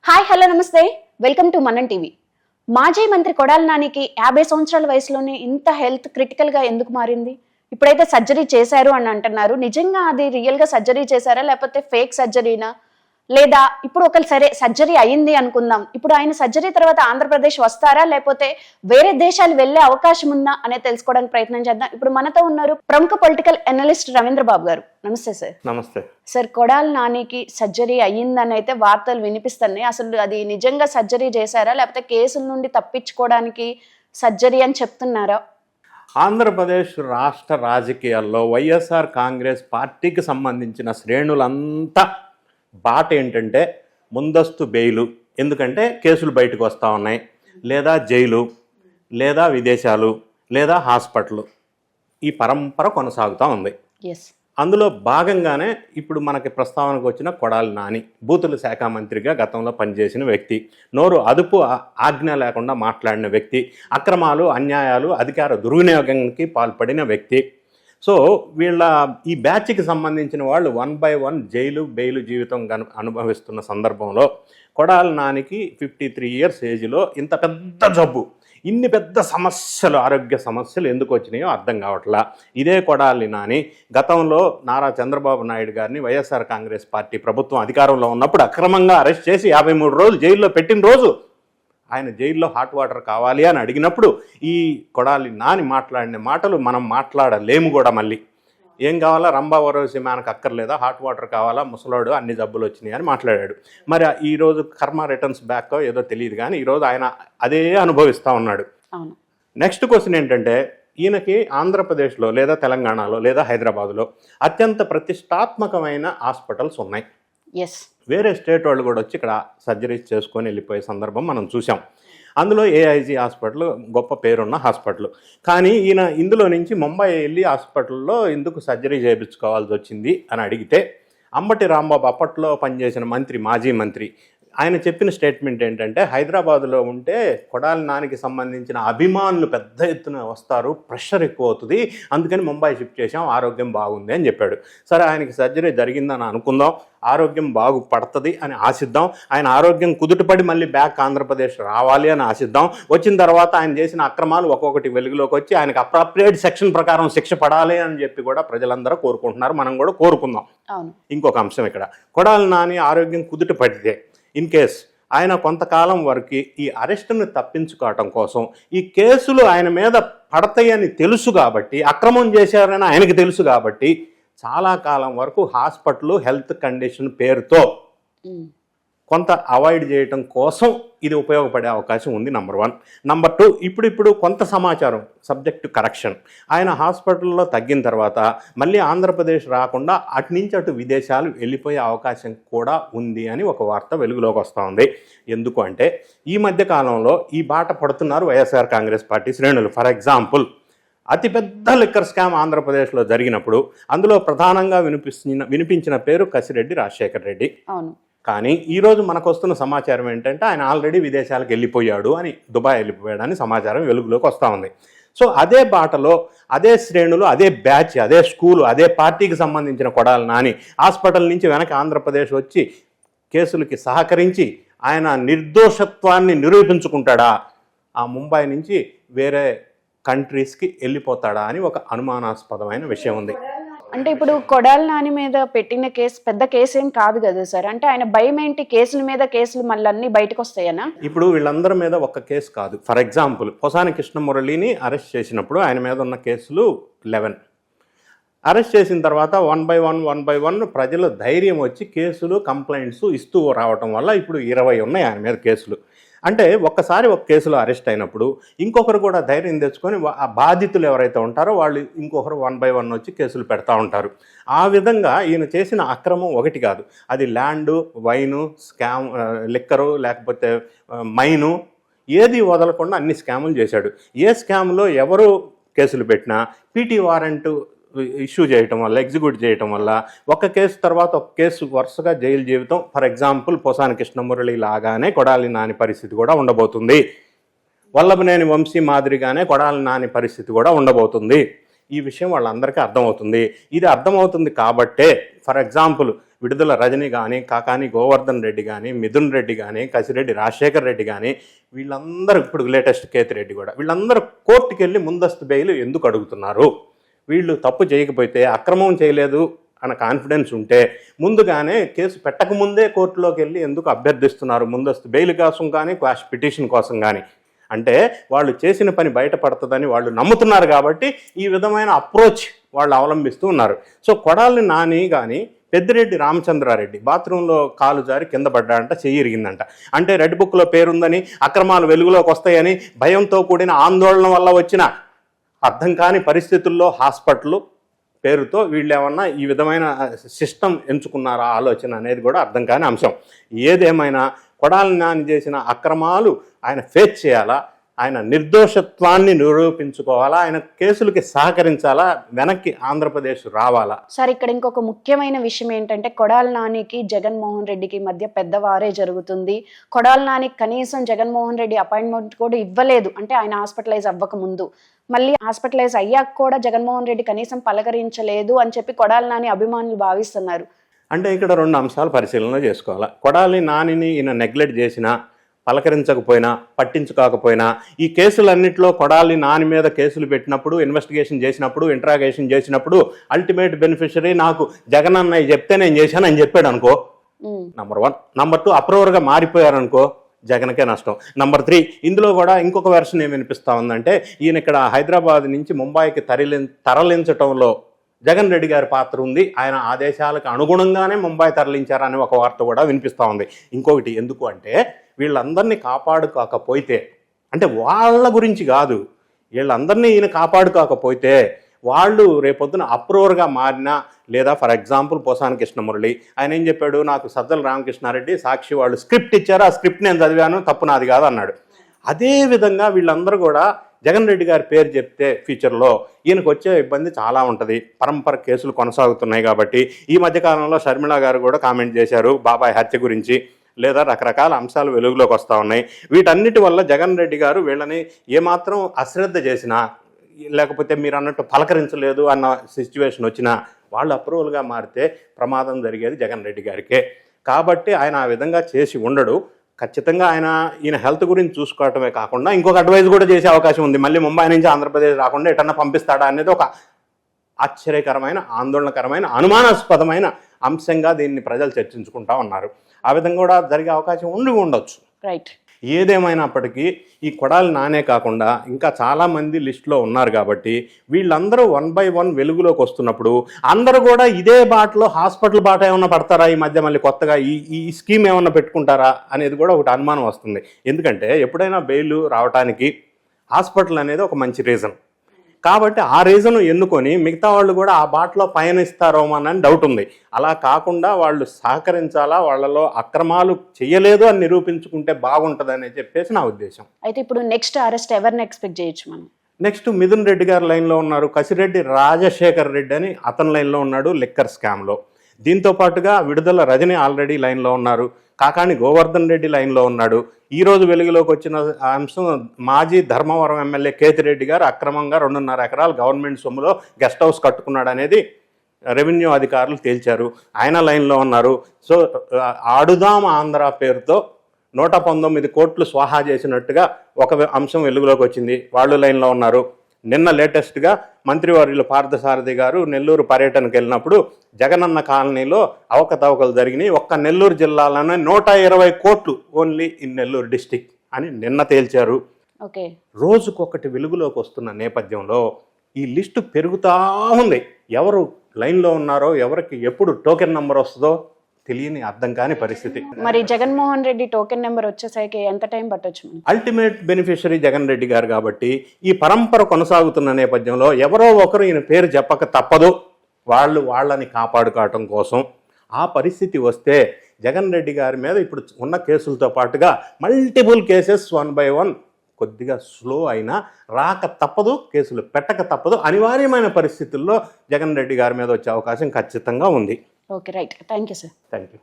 Hi hello నమస్తే welcome to మనం TV. మాజీ మంత్రి కొడాలి నానికి 50 సంవత్సరాల వయసులోనే ఇంత హెల్త్ క్రిటికల్ గా ఎందుకు మారింది? ఇప్పుడైతే సర్జరీ చేశారు అని అంటున్నారు. నిజంగా అది రియల్ గా సర్జరీ చేశారా లేకపోతే ఫేక్ సర్జరీనా? లేదా ఇప్పుడు సరే సర్జరీ అయింది అనుకుందాం, ఇప్పుడు ఆయన సర్జరీ తర్వాత ఆంధ్రప్రదేశ్ వస్తారా లేకపోతే వేరే దేశాలు వెళ్లే అవకాశం ఉందా అనేది తెలుసుకోవడానికి ప్రయత్నం చేద్దాం. ఇప్పుడు మనతో ఉన్నారు ప్రముఖ పొలిటికల్ అనలిస్ట్ రవీంద్ర బాబు గారు. నమస్తే సార్. నమస్తే సార్. కొడాలి నానికి సర్జరీ అయ్యిందని అయితే వార్తలు వినిపిస్తున్నాయి. అసలు అది నిజంగా సర్జరీ చేశారా లేకపోతే కేసుల నుండి తప్పించుకోవడానికి సర్జరీ అని చెప్తున్నారా? ఆంధ్రప్రదేశ్ రాష్ట్ర రాజకీయాల్లో వైఎస్ఆర్ కాంగ్రెస్ పార్టీకి సంబంధించిన శ్రేణులంతా బాట ఏంటంటే ముందస్తు బెయిలు. ఎందుకంటే కేసులు బయటకు వస్తూ ఉన్నాయి, లేదా జైలు, లేదా విదేశాలు, లేదా హాస్పిటల్. ఈ పరంపర కొనసాగుతూ ఉంది. అందులో భాగంగానే ఇప్పుడు మనకి ప్రస్తావనకు వచ్చిన కొడాలి నాని బూతుల శాఖ మంత్రిగా గతంలో పనిచేసిన వ్యక్తి, నోరు అదుపు ఆజ్ఞ లేకుండా మాట్లాడిన వ్యక్తి, అక్రమాలు అన్యాయాలు అధికార దుర్వినియోగానికి పాల్పడిన వ్యక్తి. సో వీళ్ళ ఈ బ్యాచ్కి సంబంధించిన వాళ్ళు 1 by 1 జైలు బెయిలు జీవితం అనుభవిస్తున్న సందర్భంలో కొడాలి నానికి 53 years ఏజ్లో ఇంత పెద్ద జబ్బు, ఇన్ని పెద్ద సమస్యలు, ఆరోగ్య సమస్యలు ఎందుకు వచ్చినాయో అర్థం కావట్లా. ఇదే కొడాలి నాని గతంలో నారా చంద్రబాబు నాయుడు గారిని వైఎస్ఆర్ కాంగ్రెస్ పార్టీ ప్రభుత్వం అధికారంలో ఉన్నప్పుడు అక్రమంగా అరెస్ట్ చేసి 53 రోజులు జైల్లో పెట్టిన రోజు ఆయన జైల్లో హాట్ వాటర్ కావాలి అని అడిగినప్పుడు ఈ కొడాలి నాని మాట్లాడిన మాటలు మనం మాట్లాడలేము కూడా. మళ్ళీ ఏం కావాలా, రంభా వరోసి మనకు అక్కర్లేదా, హాట్ వాటర్ కావాలా, ముసలోడు అన్ని జబ్బులు వచ్చినాయి అని మాట్లాడాడు. మరి ఈరోజు కర్మ రిటర్న్స్ బ్యాక్ ఏదో తెలియదు కానీ ఈరోజు ఆయన అదే అనుభవిస్తూ ఉన్నాడు. నెక్స్ట్ క్వశ్చన్ ఏంటంటే, ఈయనకి ఆంధ్రప్రదేశ్లో లేదా తెలంగాణలో లేదా హైదరాబాద్లో అత్యంత ప్రతిష్టాత్మకమైన హాస్పిటల్స్ ఉన్నాయి. వేరే స్టేట్ వాళ్ళు కూడా వచ్చి ఇక్కడ సర్జరీస్ చేసుకొని వెళ్ళిపోయే సందర్భం మనం చూసాం. అందులో ఏఐజీ హాస్పిటల్ గొప్ప పేరున్న హాస్పిటల్. కానీ ఈయన ఇందులో నుంచి ముంబై వెళ్ళి హాస్పిటల్లో ఎందుకు సర్జరీ చేయించుకోవాల్సి వచ్చింది అని అడిగితే, అంబటి రాంబాబు అప్పట్లో పనిచేసిన మంత్రి, మాజీ మంత్రి, ఆయన చెప్పిన స్టేట్మెంట్ ఏంటంటే, హైదరాబాద్లో ఉంటే కొడాలి నానికి సంబంధించిన అభిమానులు పెద్ద ఎత్తున వస్తారు, ప్రెషర్ ఎక్కువ అవుతుంది, అందుకని ముంబై షిఫ్ట్ చేసాం, ఆరోగ్యం బాగుంది అని చెప్పాడు. సరే, ఆయనకి సర్జరీ జరిగిందని అనుకుందాం, ఆరోగ్యం బాగుపడుతుంది అని ఆశిద్దాం, ఆయన ఆరోగ్యం కుదుటపడి మళ్ళీ బ్యాక్ ఆంధ్రప్రదేశ్ రావాలి అని ఆశిద్దాం. వచ్చిన తర్వాత ఆయన చేసిన అక్రమాలు ఒక్కొక్కటి వెలుగులోకి వచ్చి ఆయనకు అప్రాప్రియేట్ సెక్షన్ ప్రకారం శిక్ష పడాలి అని చెప్పి కూడా ప్రజలందరూ కోరుకుంటున్నారు, మనం కూడా కోరుకుందాం. ఇంకొక అంశం ఇక్కడ, కొడాలి నాని ఆరోగ్యం కుదుట పడితే ఇన్ కేస్ ఆయన కొంతకాలం వరకు ఈ అరెస్టును తప్పించుకోవటం కోసం, ఈ కేసులు ఆయన మీద పడతాయని తెలుసు కాబట్టి, అక్రమం చేశారని ఆయనకి తెలుసు కాబట్టి చాలా కాలం వరకు హాస్పిటల్ హెల్త్ కండిషన్ పేరుతో కొంత అవాయిడ్ చేయటం కోసం ఇది ఉపయోగపడే అవకాశం ఉంది. నెంబర్ 1. నెంబర్ 2, ఇప్పుడు కొంత సమాచారం సబ్జెక్ట్ టు కరెక్షన్. ఆయన హాస్పిటల్లో తగ్గిన తర్వాత మళ్ళీ ఆంధ్రప్రదేశ్ రాకుండా అటు నుంచి అటు విదేశాలు వెళ్ళిపోయే అవకాశం కూడా ఉంది అని ఒక వార్త వెలుగులోకి వస్తూ ఉంది. ఎందుకు అంటే, ఈ మధ్య కాలంలో ఈ బాట పడుతున్నారు వైఎస్ఆర్ కాంగ్రెస్ పార్టీ శ్రేణులు. ఫర్ ఎగ్జాంపుల్, అతిపెద్ద లిక్కర్ స్కామ్ ఆంధ్రప్రదేశ్లో జరిగినప్పుడు అందులో ప్రధానంగా వినిపించిన పేరు కసిరెడ్డి రాజశేఖర్ రెడ్డి. కానీ ఈరోజు మనకు వస్తున్న సమాచారం ఏంటంటే, ఆయన ఆల్రెడీ విదేశాలకు వెళ్ళిపోయాడు అని, దుబాయ్ వెళ్ళిపోయాడు అని సమాచారం వెలుగులోకి వస్తూ ఉంది. సో అదే బాటలో అదే శ్రేణులు, అదే బ్యాచ్, అదే స్కూలు, అదే పార్టీకి సంబంధించిన కొడాలి నాని హాస్పిటల్ నుంచి వెనక ఆంధ్రప్రదేశ్ వచ్చి కేసులకి సహకరించి ఆయన నిర్దోషత్వాన్ని నిరూపించుకుంటాడా, ఆ ముంబై నుంచి వేరే కంట్రీస్కి వెళ్ళిపోతాడా అని ఒక అనుమానాస్పదమైన విషయం ఉంది. అంటే ఇప్పుడు కొడాలి నాని మీద పెట్టిన కేసు పెద్ద కేసు ఏం కాదు కదా సార్? అంటే ఆయన భయం ఏంటి, కేసుల మీద కేసులు మళ్ళీ అన్ని బయటకు వస్తాయనా? ఇప్పుడు వీళ్ళందరి మీద ఒక్క కేసు కాదు. ఫర్ ఎగ్జాంపుల్, పోసాని కృష్ణమురళిని అరెస్ట్ చేసినప్పుడు ఆయన మీద ఉన్న కేసులు 11. అరెస్ట్ చేసిన తర్వాత 1 by 1 ప్రజలు ధైర్యం వచ్చి కేసులు కంప్లైంట్స్ ఇస్తూ రావటం వల్ల ఇప్పుడు 20 ఉన్నాయి ఆయన మీద కేసులు. అంటే ఒక్కసారి ఒక కేసులో అరెస్ట్ అయినప్పుడు ఇంకొకరు కూడా ధైర్యం తెచ్చుకొని ఆ బాధితులు ఎవరైతే ఉంటారో వాళ్ళు ఇంకొకరు 1 by 1 వచ్చి కేసులు పెడతా ఉంటారు. ఆ విధంగా ఈయన చేసిన అక్రమం ఒకటి కాదు, అది ల్యాండు, వైను, స్కామ్, లిక్కరు, లేకపోతే మైను, ఏది వదలకుండా అన్ని స్కాములు చేశాడు. ఏ స్కామ్లో ఎవరు కేసులు పెట్టినా పీటీ వారెంట్ ఇష్యూ చేయటం వల్ల, ఎగ్జిక్యూట్ చేయటం వల్ల ఒక కేసు తర్వాత ఒక కేసు వరుసగా జైలు జీవితం. ఫర్ ఎగ్జాంపుల్, పోసాని కృష్ణమురళి లాగానే కొడాలి నాని పరిస్థితి కూడా ఉండబోతుంది. వల్లభనేని వంశీ మాదిరిగానే కొడాలి నాని పరిస్థితి కూడా ఉండబోతుంది. ఈ విషయం వాళ్ళందరికీ అర్థమవుతుంది. ఇది అర్థమవుతుంది కాబట్టే ఫర్ ఎగ్జాంపుల్ విడుదల రజని కానీ, కాకాని గోవర్ధన్ రెడ్డి కానీ, మిథున్ రెడ్డి కానీ, కసిరెడ్డి రాజశేఖర్ రెడ్డి కానీ, వీళ్ళందరూ ఇప్పుడు లేటెస్ట్ కేతిరెడ్డి కూడా, వీళ్ళందరూ కోర్టుకు వెళ్ళి ముందస్తు బెయిల్ ఎందుకు అడుగుతున్నారు? వీళ్ళు తప్పు చేయకపోతే, అక్రమం చేయలేదు అన్న కాన్ఫిడెన్స్ ఉంటే ముందుగానే కేసు పెట్టకముందే కోర్టులోకి వెళ్ళి ఎందుకు అభ్యర్థిస్తున్నారు ముందస్తు బెయిల్ కోసం కానీ, క్వాష్ పిటిషన్ కోసం కానీ? అంటే వాళ్ళు చేసిన పని బయటపడుతుందని వాళ్ళు నమ్ముతున్నారు కాబట్టి ఈ విధమైన అప్రోచ్ వాళ్ళు అవలంబిస్తూ ఉన్నారు. సో కొడాలి నాని కానీ పెద్దిరెడ్డి రామచంద్రారెడ్డి బాత్రూంలో కాలు జారి కింద పడ్డాడంట, చెయ్యి ఇరిగిందంట. అంటే రెడ్ బుక్లో పేరుందని, అక్రమాలు వెలుగులోకి వస్తాయని భయంతో కూడిన ఆందోళన వల్ల వచ్చిన అర్థం కాని పరిస్థితుల్లో హాస్పిటల్ పేరుతో వీళ్ళు ఏమన్నా ఈ విధమైన సిస్టమ్ ఎంచుకున్నారా ఆలోచన అనేది కూడా అర్థం కాని అంశం. ఏదేమైనా కొడాలి నాని చేసిన అక్రమాలు ఆయన ఫేస్ చేయాలా, ఆయన నిర్దోషత్వాన్ని నిరూపించుకోవాలా, ఆయన కేసులకి సహకరించాలా, వెనక్కి ఆంధ్రప్రదేశ్ రావాలా? సార్, ఇక్కడ ఇంకొక ముఖ్యమైన విషయం ఏంటంటే కొడాలి నానికి జగన్మోహన్ రెడ్డికి మధ్య పెద్దవారే జరుగుతుంది. కొడాలి నానికి కనీసం జగన్మోహన్ రెడ్డి అపాయింట్మెంట్ కూడా ఇవ్వలేదు, అంటే ఆయన హాస్పిటలైజ్ అవ్వక ముందు. మళ్ళీ హాస్పిటలైజ్ అయ్యాక కూడా జగన్మోహన్ రెడ్డి కనీసం పలకరించలేదు అని చెప్పి కొడాలి నాని అభిమానులు భావిస్తున్నారు. అంటే ఇక్కడ రెండు అంశాలు పరిశీలన చేసుకోవాలా. కొడాలి నానిని ఈయన నెగ్లెక్ట్ చేసినా, పలకరించకపోయినా, పట్టించుకోకపోయినా, ఈ కేసులన్నింటిలో కొడాలి నాని మీద కేసులు పెట్టినప్పుడు, ఇన్వెస్టిగేషన్ చేసినప్పుడు, ఇంట్రాగేషన్ చేసినప్పుడు అల్టిమేట్ బెనిఫిషరీ నాకు జగన్ అన్నయ్య చెప్తే నేను చేశాను అని చెప్పాడు అనుకో, నంబర్ 1. నంబర్ 2, అప్రూవర్గా మారిపోయారనుకో జగన్కే నష్టం. నంబర్ 3, ఇందులో కూడా ఇంకొక వెర్షన్ ఏమి వినిపిస్తూ ఉందంటే ఈయన ఇక్కడ హైదరాబాద్ నుంచి ముంబైకి తరలించటంలో జగన్ రెడ్డి గారి పాత్ర ఉంది, ఆయన ఆదేశాలకు అనుగుణంగానే ముంబై తరలించారని ఒక వార్త కూడా వినిపిస్తూ ఉంది. ఇంకొకటి ఎందుకు అంటే వీళ్ళందరినీ కాపాడుకోకపోతే, అంటే వాళ్ళ గురించి కాదు, వీళ్ళందరినీ ఈయన కాపాడుకోకపోతే వాళ్ళు రేపొద్దున అప్రూవర్గా మారినా, లేదా ఫర్ ఎగ్జాంపుల్ పోసాని కృష్ణమురళి ఆయన ఏం చెప్పాడు, నాకు సజ్జల రామకృష్ణారెడ్డి సాక్షి వాళ్ళు స్క్రిప్ట్ ఇచ్చారు, ఆ స్క్రిప్ట్ నేను చదివాను, తప్పు నాది కాదు అన్నాడు. అదేవిధంగా వీళ్ళందరూ కూడా జగన్ రెడ్డి గారి పేరు చెప్తే ఫ్యూచర్లో ఈయనకు వచ్చే ఇబ్బంది చాలా ఉంటుంది. పరంపర కేసులు కొనసాగుతున్నాయి కాబట్టి. ఈ మధ్యకాలంలో షర్మిళ గారు కూడా కామెంట్ చేశారు బాబాయ్ హత్య గురించి, లేదా రకరకాల అంశాలు వెలుగులోకి వస్తూ ఉన్నాయి. వీటన్నిటి వల్ల జగన్ రెడ్డి గారు వీళ్ళని ఏమాత్రం అశ్రద్ధ చేసినా, లేకపోతే మీరు అన్నట్టు పలకరించలేదు అన్న సిచ్యువేషన్ వచ్చినా వాళ్ళు అప్రూవల్గా మారితే ప్రమాదం జరిగేది జగన్ రెడ్డి గారికే. కాబట్టి ఆయన ఆ విధంగా చేసి ఉండడు. ఖచ్చితంగా ఈయన హెల్త్ గురించి చూసుకోవటమే కాకుండా ఇంకొక అడ్వైజ్ కూడా చేసే అవకాశం ఉంది. మళ్ళీ ముంబై నుంచి ఆంధ్రప్రదేశ్ రాకుండా ఎటన్నా పంపిస్తాడా అనేది ఒక ఆశ్చర్యకరమైన, ఆందోళనకరమైన, అనుమానాస్పదమైన అంశంగా దీన్ని ప్రజలు చర్చించుకుంటా ఉన్నారు. ఆ విధంగా కూడా జరిగే అవకాశం ఉండొచ్చు. రైట్. ఏదేమైనప్పటికీ ఈ కొడాలి నానే కాకుండా ఇంకా చాలామంది లిస్టులో ఉన్నారు కాబట్టి వీళ్ళందరూ 1 by 1 వెలుగులోకి వస్తున్నప్పుడు అందరూ కూడా ఇదే బాటలో హాస్పిటల్ బాట ఏమన్నా పడతారా, ఈ మధ్య మళ్ళీ కొత్తగా ఈ స్కీమ్ ఏమన్నా పెట్టుకుంటారా అనేది కూడా ఒకటి అనుమానం వస్తుంది. ఎందుకంటే ఎప్పుడైనా బెయిల్ రావడానికి హాస్పిటల్ అనేది ఒక మంచి రీజన్ కాబట్టి ఆ రీజన్ ఎన్నుకొని మిగతా వాళ్ళు కూడా ఆ బాటలో పయనిస్తారోమోనని డౌట్ ఉంది. అలా కాకుండా వాళ్ళు సహకరించాలా, వాళ్ళలో అక్రమాలు చేయలేదు అని నిరూపించుకుంటే బాగుంటుందని చెప్పేసి నా ఉద్దేశం. అయితే ఇప్పుడు నెక్స్ట్ అరెస్ట్ ఎవరిని ఎక్స్పెక్ట్ చేయొచ్చు మనం? నెక్స్ట్ మిథున్ రెడ్డి గారు లైన్లో ఉన్నారు, కసిరెడ్డి రాజశేఖర్ రెడ్డి అని అతని లైన్లో ఉన్నాడు లిక్కర్ స్కామ్లో. దీంతో పాటుగా విడుదల రజని ఆల్రెడీ లైన్లో ఉన్నారు, కాకాని గోవర్ధన్ రెడ్డి లైన్లో ఉన్నాడు. ఈరోజు వెలుగులోకి వచ్చిన అంశం మాజీ ధర్మవరం ఎమ్మెల్యే కేతిరెడ్డి గారు అక్రమంగా 2.5 ఎకరాలు గవర్నమెంట్ సొమ్ములో గెస్ట్ హౌస్ కట్టుకున్నాడు అనేది రెవెన్యూ అధికారులు తేల్చారు, ఆయన లైన్లో ఉన్నారు. సో ఆడుదాం ఆంధ్ర పేరుతో 119 కోట్లు స్వాహా చేసినట్టుగా ఒక అంశం వెలుగులోకి వచ్చింది, వాళ్ళు లైన్లో ఉన్నారు. నిన్న లేటెస్ట్గా మంత్రివర్యులు పార్థసారథి గారు నెల్లూరు పర్యటనకు వెళ్ళినప్పుడు జగనన్న కాలనీలో అవకతవకలు జరిగినాయి, ఒక్క నెల్లూరు జిల్లాలోనే 120 కోట్లు ఓన్లీ ఇన్ నెల్లూరు డిస్టిక్ అని నిన్న తేల్చారు. ఓకే, రోజుకొకటి వెలుగులోకి వస్తున్న నేపథ్యంలో ఈ లిస్టు పెరుగుతూ ఉంది. ఎవరు లైన్లో ఉన్నారో, ఎవరికి ఎప్పుడు టోకెన్ నెంబర్ వస్తుందో తెలియని, అర్థం కాని పరిస్థితి. మరి జగన్మోహన్ రెడ్డి టోకెన్ నెంబర్ వచ్చేసరికి ఎంత టైం పట్టొచ్చు? అల్టిమేట్ బెనిఫిషరీ జగన్ రెడ్డి గారు కాబట్టి ఈ పరంపర కొనసాగుతున్న నేపథ్యంలో ఎవరో ఒకరు ఈయన పేరు చెప్పక తప్పదు, వాళ్ళని కాపాడుకోవటం కోసం. ఆ పరిస్థితి వస్తే జగన్ రెడ్డి గారి మీద ఇప్పుడు ఉన్న కేసులతో పాటుగా మల్టిపుల్ కేసెస్ 1 by 1 కొద్దిగా స్లో అయినా రాక తప్పదు, కేసులు పెట్టక తప్పదు. అనివార్యమైన పరిస్థితుల్లో జగన్ రెడ్డి గారి మీద వచ్చే అవకాశం ఖచ్చితంగా ఉంది. Okay, right. Thank you sir. Thank you.